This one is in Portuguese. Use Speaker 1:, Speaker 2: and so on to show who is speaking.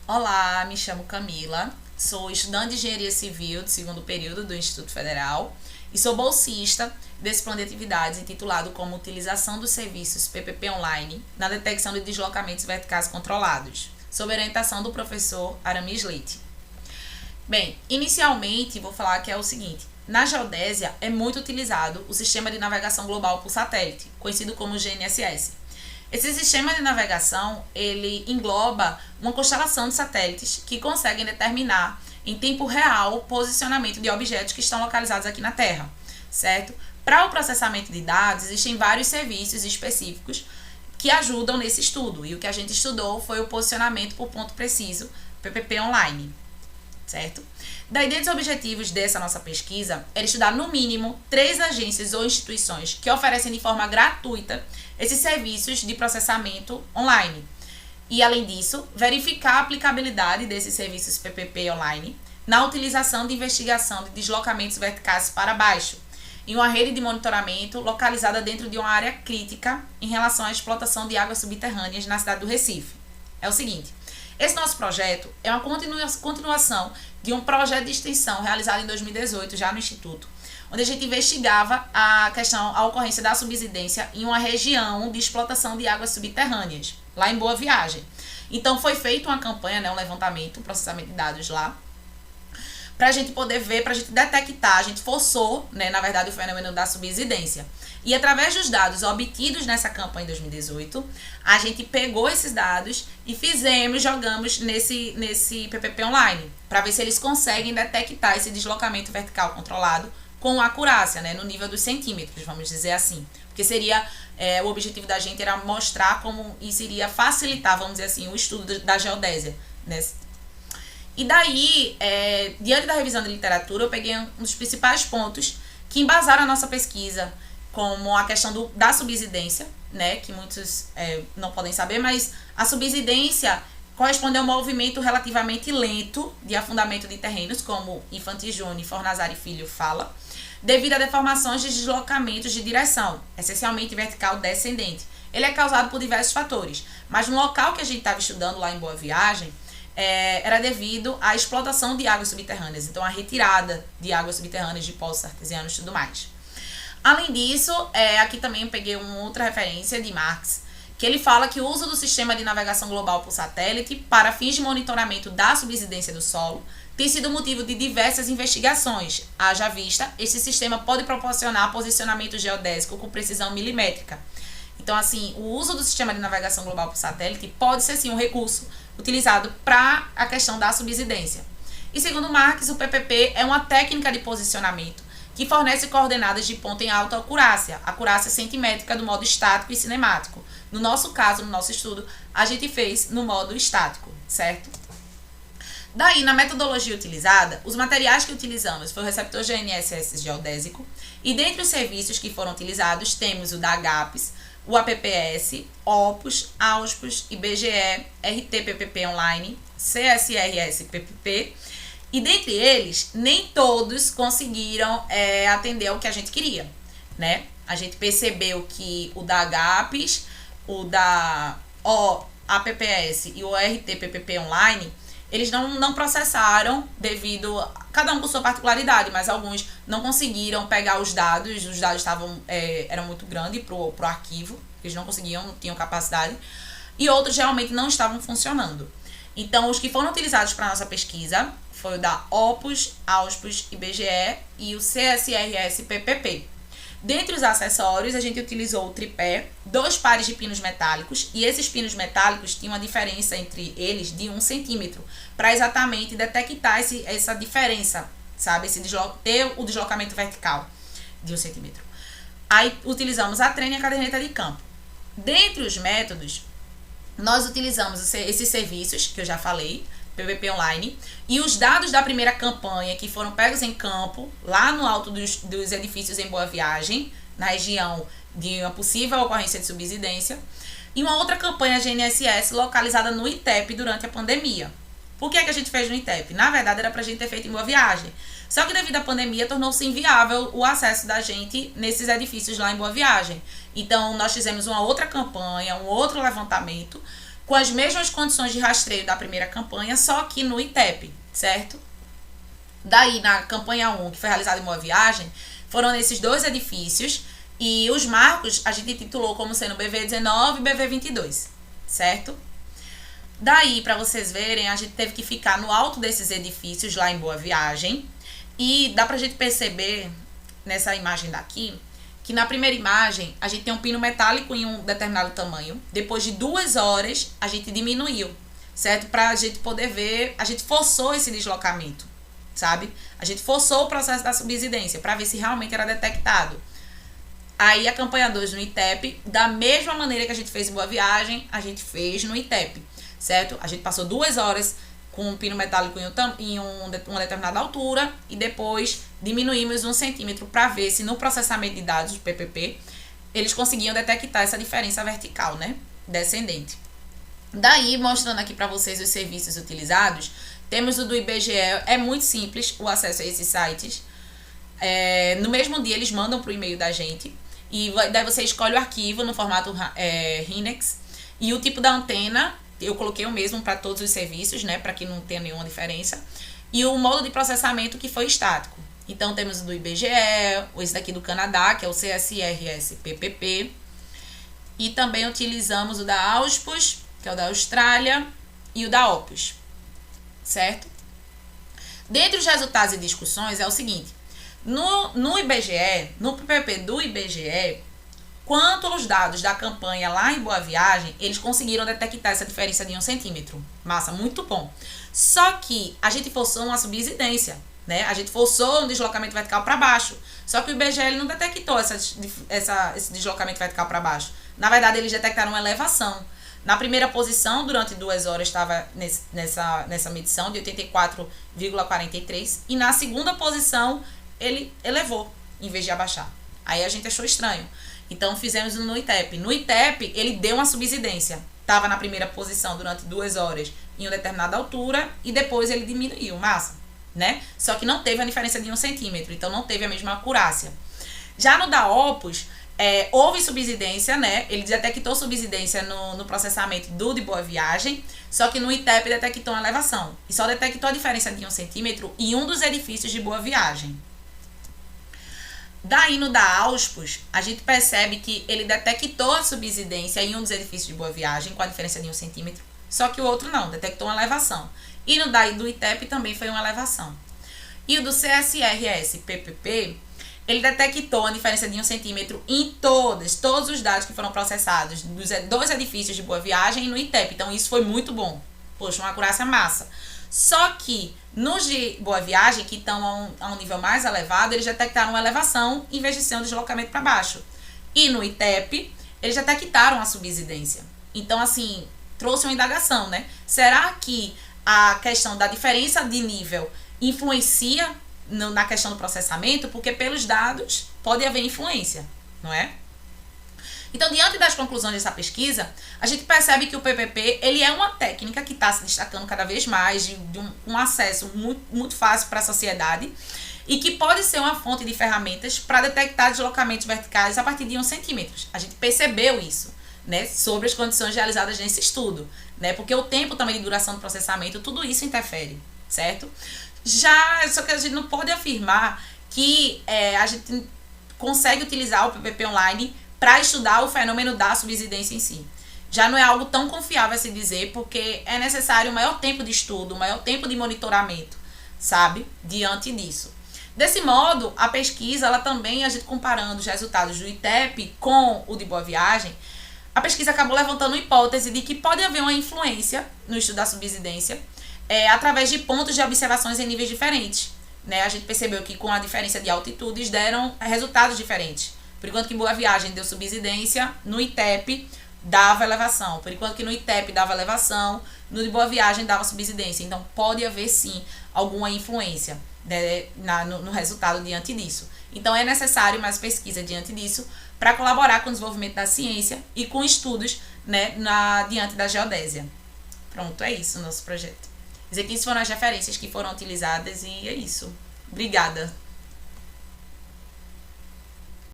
Speaker 1: Olá, me chamo Camila, sou estudante de Engenharia Civil de segundo período do Instituto Federal e sou bolsista desse plano de atividades intitulado como Utilização dos Serviços PPP Online na detecção de deslocamentos verticais controlados, sob orientação do professor Aramis Leite. Bem, inicialmente vou falar que é o seguinte: na geodésia é muito utilizado o Sistema de Navegação Global por Satélite, conhecido como GNSS. Esse sistema de navegação, ele engloba uma constelação de satélites que conseguem determinar em tempo real o posicionamento de objetos que estão localizados aqui na Terra, certo? Para o processamento de dados, existem vários serviços específicos que ajudam nesse estudo, e o que a gente estudou foi o posicionamento por ponto preciso, PPP Online, certo? Daí, dentre os objetivos dessa nossa pesquisa, era estudar no mínimo 3 agências ou instituições que oferecem de forma gratuita esses serviços de processamento online. E, além disso, verificar a aplicabilidade desses serviços PPP online na utilização de investigação de deslocamentos verticais para baixo, em uma rede de monitoramento localizada dentro de uma área crítica em relação à explotação de águas subterrâneas na cidade do Recife. É o seguinte: esse nosso projeto é uma continuação de um projeto de extensão realizado em 2018, já no Instituto, onde a gente investigava a ocorrência da subsidência em uma região de explotação de águas subterrâneas, lá em Boa Viagem. Então foi feita uma campanha, um levantamento, um processamento de dados lá, para a gente poder ver, para a gente detectar, a gente forçou, na verdade, o fenômeno da subsidência. E através dos dados obtidos nessa campanha em 2018, a gente pegou esses dados e jogamos nesse PPP online, para ver se eles conseguem detectar esse deslocamento vertical controlado com acurácia, no nível dos centímetros, vamos dizer assim. Porque o objetivo da gente era mostrar como isso iria facilitar, vamos dizer assim, o estudo da geodésia, E daí, diante da revisão de literatura, eu peguei um dos principais pontos que embasaram a nossa pesquisa, como a questão da subsidência, que muitos não podem saber, mas a subsidência corresponde a um movimento relativamente lento de afundamento de terrenos, como Infante Júnior e Fornazari Filho fala, devido a deformações de deslocamentos de direção, essencialmente vertical descendente. Ele é causado por diversos fatores, mas no local que a gente estava estudando, lá em Boa Viagem, era devido à explotação de águas subterrâneas, então a retirada de águas subterrâneas de poços artesianos e tudo mais. Além disso, aqui também eu peguei uma outra referência de Marx, que ele fala que o uso do sistema de navegação global por satélite para fins de monitoramento da subsidência do solo tem sido motivo de diversas investigações. Haja vista, esse sistema pode proporcionar posicionamento geodésico com precisão milimétrica. Então, assim, o uso do sistema de navegação global por satélite pode ser, sim, um recurso utilizado para a questão da subsidência. E, segundo Marx, o PPP é uma técnica de posicionamento que fornece coordenadas de ponto em alta acurácia centimétrica do modo estático e cinemático. No nosso caso, no nosso estudo, a gente fez no modo estático, certo? Daí, na metodologia utilizada, os materiais que utilizamos foi o receptor GNSS geodésico, e dentre os serviços que foram utilizados temos o da AGAPES, o APPS, OPUS, AUSPUS, IBGE, RT-PPP Online, CSRS-PPP, e dentre eles, nem todos conseguiram atender ao que a gente queria, A gente percebeu que o da AGAPES, o da APPS e o RT-PPP Online, eles não processaram devido, cada um com sua particularidade, mas alguns não conseguiram pegar os dados eram muito grandes pro arquivo, eles não conseguiam, não tinham capacidade, e outros realmente não estavam funcionando. Então, os que foram utilizados para a nossa pesquisa foi o da OPUS, AUSPUS, IBGE e o CSRS-PPP. Dentre os acessórios, a gente utilizou o tripé, 2 pares de pinos metálicos, e esses pinos metálicos tinham uma diferença entre eles de 1 centímetro, para exatamente detectar essa diferença, sabe? Ter o deslocamento vertical de 1 centímetro. Aí utilizamos a trena e a caderneta de campo. Dentre os métodos, nós utilizamos esses serviços que eu já falei, PPP Online, e os dados da primeira campanha que foram pegos em campo, lá no alto dos edifícios em Boa Viagem, na região de uma possível ocorrência de subsidência, e uma outra campanha GNSS localizada no ITEP durante a pandemia. Por que a gente fez no ITEP? Na verdade, era pra gente ter feito em Boa Viagem. Só que devido à pandemia, tornou-se inviável o acesso da gente nesses edifícios lá em Boa Viagem. Então, nós fizemos uma outra campanha, um outro levantamento, com as mesmas condições de rastreio da primeira campanha, só que no ITEP, certo? Daí, na campanha 1, que foi realizada em Boa Viagem, foram nesses 2 edifícios, e os marcos a gente titulou como sendo BV19 e BV22, certo? Daí, para vocês verem, a gente teve que ficar no alto desses edifícios, lá em Boa Viagem, e dá pra gente perceber, nessa imagem daqui, que na primeira imagem, a gente tem um pino metálico em um determinado tamanho. Depois de 2 horas, a gente diminuiu, certo? Pra gente poder ver, a gente forçou esse deslocamento, sabe? A gente forçou o processo da subsidência para ver se realmente era detectado. Aí a campanha 2 no ITEP, da mesma maneira que a gente fez em Boa Viagem, a gente fez no ITEP, certo? A gente passou 2 horas com um pino metálico em uma determinada altura e depois diminuímos 1 centímetro para ver se no processamento de dados do PPP eles conseguiam detectar essa diferença vertical, né? Descendente. Daí, mostrando aqui para vocês os serviços utilizados, temos o do IBGE, é muito simples o acesso a esses sites. No mesmo dia eles mandam para o e-mail da gente e daí você escolhe o arquivo no formato RINEX e o tipo da antena. Eu coloquei o mesmo para todos os serviços, né, para que não tenha nenhuma diferença. E o modo de processamento que foi estático. Então, temos o do IBGE, esse daqui do Canadá, que é o CSRS-PPP. E também utilizamos o da AUSPOS, que é o da Austrália, e o da OPUS, certo? Dentre os resultados e discussões é o seguinte. No IBGE, no PPP do IBGE, quanto aos dados da campanha lá em Boa Viagem, eles conseguiram detectar essa diferença de 1 centímetro. Massa, muito bom. Só que a gente forçou uma subsidência, né? A gente forçou um deslocamento vertical para baixo. Só que o IBGE ele não detectou esse deslocamento vertical para baixo. Na verdade, eles detectaram uma elevação. Na primeira posição, durante 2 horas, estava nessa medição de 84,43. E na segunda posição, ele elevou, em vez de abaixar. Aí a gente achou estranho. Então, fizemos no ITEP. No ITEP, ele deu uma subsidência. Estava na primeira posição durante 2 horas em uma determinada altura e depois ele diminuiu, massa, né? Só que não teve a diferença de 1 centímetro, então não teve a mesma acurácia. Já no da OPUS, houve subsidência, né? Ele detectou subsidência no processamento do de Boa Viagem, só que no ITEP detectou uma elevação. E só detectou a diferença de 1 centímetro em um dos edifícios de Boa Viagem. Daí, no da AUSPOS, a gente percebe que ele detectou a subsidência em um dos edifícios de Boa Viagem, com a diferença de 1 centímetro, só que o outro não, detectou uma elevação. E no do ITEP também foi uma elevação. E o do CSRS-PPP, ele detectou a diferença de 1 centímetro em todos os dados que foram processados, dos 2 edifícios de Boa Viagem e no ITEP. Então, isso foi muito bom. Poxa, uma acurácia massa. Só que nos de Boa Viagem, que estão a um nível mais elevado, eles detectaram uma elevação em vez de ser um deslocamento para baixo. E no ITEP, eles detectaram a subsidência. Então, assim, trouxe uma indagação, né? Será que a questão da diferença de nível influencia na questão do processamento? Porque pelos dados pode haver influência, não é? Então, diante das conclusões dessa pesquisa, a gente percebe que o PPP ele é uma técnica que está se destacando cada vez mais, de um acesso muito fácil para a sociedade e que pode ser uma fonte de ferramentas para detectar deslocamentos verticais a partir de 1 centímetro. A gente percebeu isso, né, sobre as condições realizadas nesse estudo, né, porque o tempo também de duração do processamento, tudo isso interfere, certo? Só que a gente não pode afirmar que a gente consegue utilizar o PPP online para estudar o fenômeno da subsidência em si. Já não é algo tão confiável a se dizer, porque é necessário um maior tempo de estudo, um maior tempo de monitoramento, sabe? Diante disso. Desse modo, a pesquisa, ela também, a gente comparando os resultados do ITEP com o de Boa Viagem, a pesquisa acabou levantando a hipótese de que pode haver uma influência no estudo da subsidência através de pontos de observações em níveis diferentes, né? A gente percebeu que com a diferença de altitudes deram resultados diferentes. Por enquanto que Boa Viagem deu subsidência, no ITEP dava elevação. Por enquanto que no ITEP dava elevação, no de Boa Viagem dava subsidência. Então, pode haver, sim, alguma influência, né, no resultado diante disso. Então, é necessário mais pesquisa diante disso para colaborar com o desenvolvimento da ciência e com estudos, né, diante da geodésia. Pronto, é isso o nosso projeto. Essas aqui foram as referências que foram utilizadas e é isso. Obrigada.